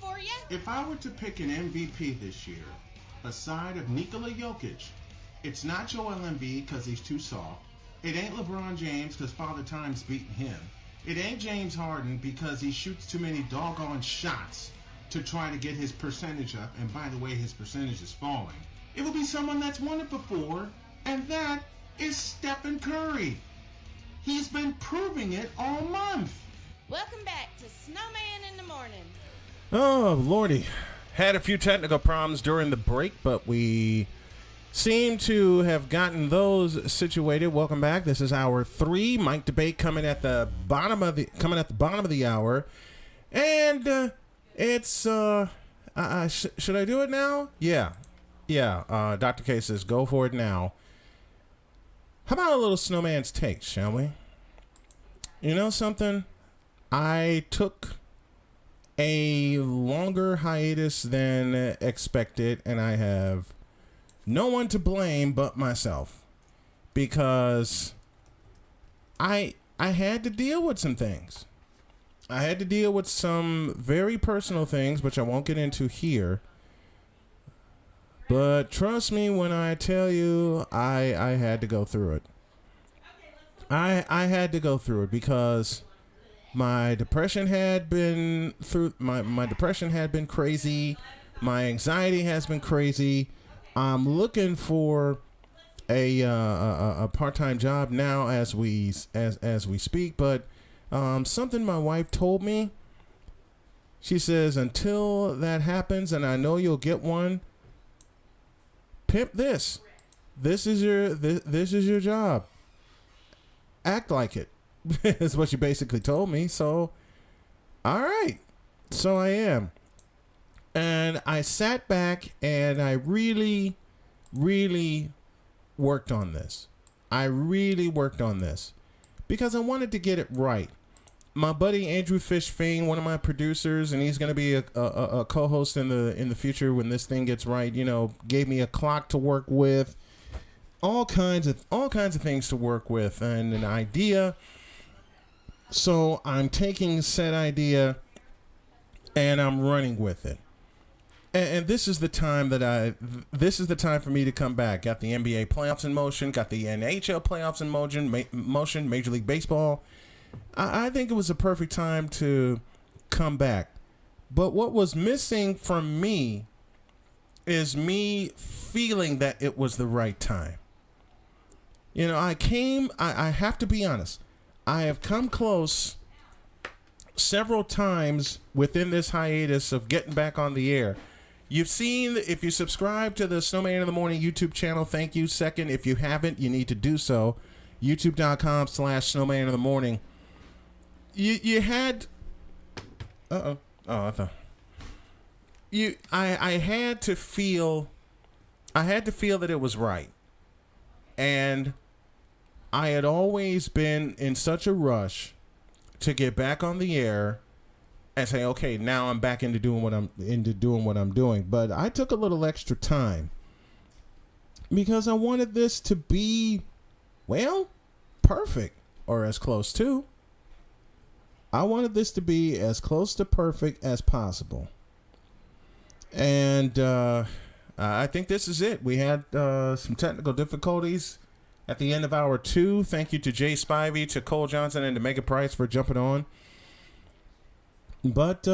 for you. If I were to pick an MVP this year, aside of Nikola Jokic, it's not Joel Embiid because he's too soft. It ain't LeBron James because Father Time's beating him. It ain't James Harden because he shoots too many doggone shots to try to get his percentage up. And by the way, his percentage is falling. It will be someone that's won it before, and that is Stephen Curry. He's been proving it all month. Welcome back to Snowman in the Morning. Oh, Lordy. Had a few technical problems during the break, but we seem to have gotten those situated. Welcome back. This is hour 3. Mike Debate coming at the bottom of the hour. And it's should I do it now? Yeah. Dr. K says go for it now. How about a little Snowman's take, shall we? You know something? I took a longer hiatus than expected, and I have no one to blame but myself, because I had to deal with some things. I had to deal with some very personal things, which I won't get into here. But trust me when I tell you, I had to go through it. I had to go through it because my depression had been my depression had been crazy. My anxiety has been crazy. I'm looking for a part-time job now as we speak, but something my wife told me. She says, until that happens, and I know you'll get one, pimp this. This is your job. Act like it. Is what she basically told me. So, all right. So I am. And I sat back and I really, really worked on this. I really worked on this because I wanted to get it right. My buddy Andrew Fishfane, one of my producers, and he's going to be a co-host in the future when this thing gets right, you know, gave me a clock to work with, all kinds of things to work with, and an idea. So I'm taking said idea and I'm running with it. And this is the time for me to come back. Got the NBA playoffs in motion, got the NHL playoffs in motion, Major League Baseball. I think it was a perfect time to come back. But what was missing from me is me feeling that it was the right time. You know, I have to be honest. I have come close several times within this hiatus of getting back on the air. You've seen, if you subscribe to the Snowman in the Morning YouTube channel, thank you. Second, if you haven't, you need to do so. YouTube.com/Snowman in the Morning. You had, I had to feel that it was right. And I had always been in such a rush to get back on the air and say, okay, now I'm back into doing what I'm doing. But I took a little extra time because I wanted this to be, well, perfect, or as close to. I wanted this to be as close to perfect as possible. And I think this is it. We had some technical difficulties at the end of hour 2. Thank you to Jay Spivey, to Cole Johnson, and to Megan Price for jumping on. But,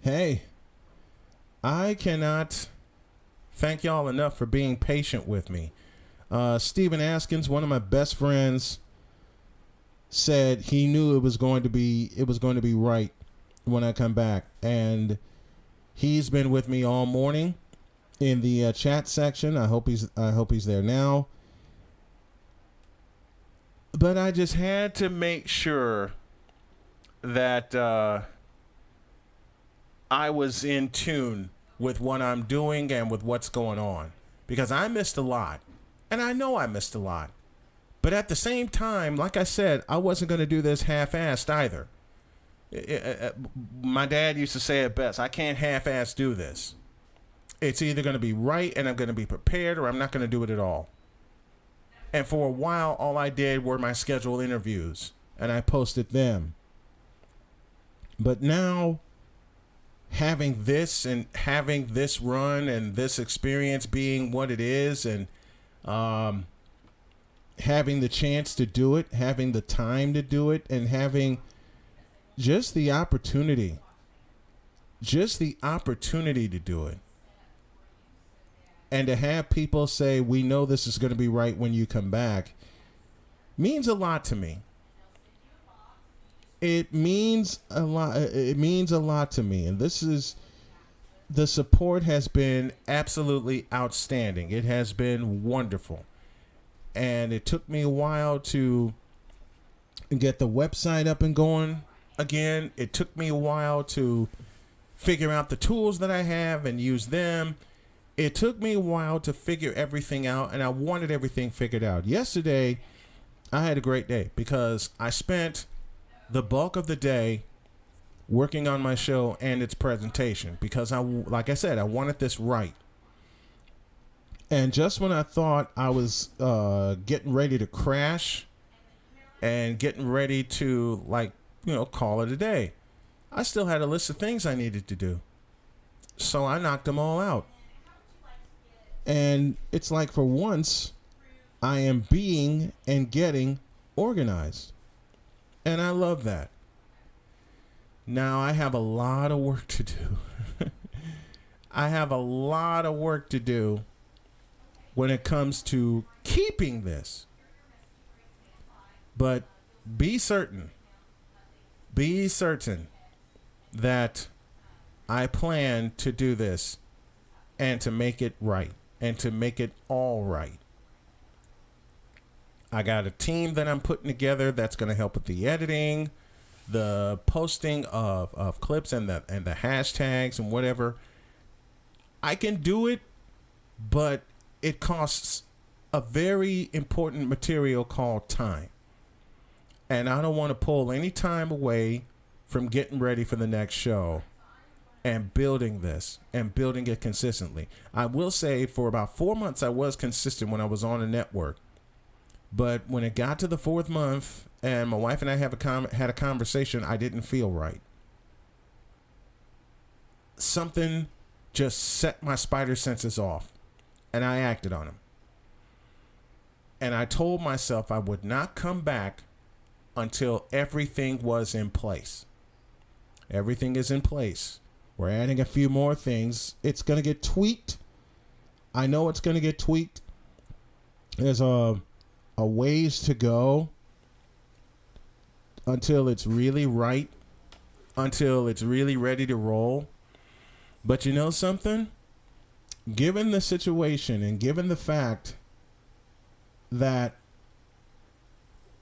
hey, I cannot thank y'all enough for being patient with me. Stephen Askins, one of my best friends, said he knew it was going to be right when I come back, and he's been with me all morning in the chat section. I hope he's there now. But I just had to make sure that I was in tune with what I'm doing and with what's going on, because I missed a lot, and I know I missed a lot. But at the same time, like I said, I wasn't going to do this half-assed either. My dad used to say it best: I can't half-ass do this. It's either going to be right and I'm going to be prepared, or I'm not going to do it at all. And for a while, all I did were my scheduled interviews, and I posted them. But now having this run and this experience being what it is, and having the chance to do it, having the time to do it, and having just the opportunity to do it. And to have people say, we know this is going to be right when you come back, means a lot to me. It means a lot. It means a lot to me. And the support has been absolutely outstanding. It has been wonderful. And it took me a while to get the website up and going again. It took me a while to figure out the tools that I have and use them. It took me a while to figure everything out, and I wanted everything figured out. Yesterday, I had a great day because I spent the bulk of the day working on my show and its presentation because, like I said, I wanted this right. And just when I thought I was getting ready to crash and getting ready to, call it a day, I still had a list of things I needed to do. So I knocked them all out. And it's like, for once, I am being and getting organized. And I love that. Now, I have a lot of work to do. I have a lot of work to do when it comes to keeping this. But be certain that I plan to do this and to make it right and to make it all right. I got a team that I'm putting together that's going to help with the editing, the posting of clips and the hashtags and whatever. I can do it, but it costs a very important material called time. And I don't want to pull any time away from getting ready for the next show and building this and building it consistently. I will say for about 4 months I was consistent when I was on a network. But when it got to the 4th month and my wife and I had a conversation, I didn't feel right. Something just set my spider senses off, and I acted on them. And I told myself I would not come back until everything was in place. Everything is in place. We're adding a few more things. It's going to get tweaked. I know it's going to get tweaked. There's a ways to go until it's really right, until it's really ready to roll. But you know something? Given the situation and given the fact that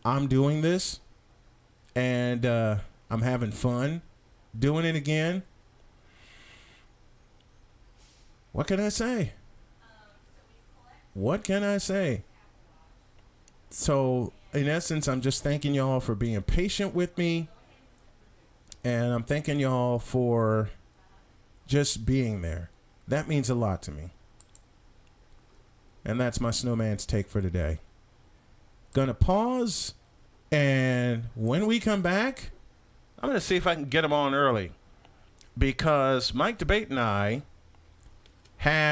I'm doing this and I'm having fun doing it again, what can I say? What can I say? So, in essence, I'm just thanking y'all for being patient with me. And I'm thanking y'all for just being there. That means a lot to me. And that's my Snowman's take for today. Gonna pause. And when we come back, I'm going to see if I can get them on early. Because Mike Debate and I have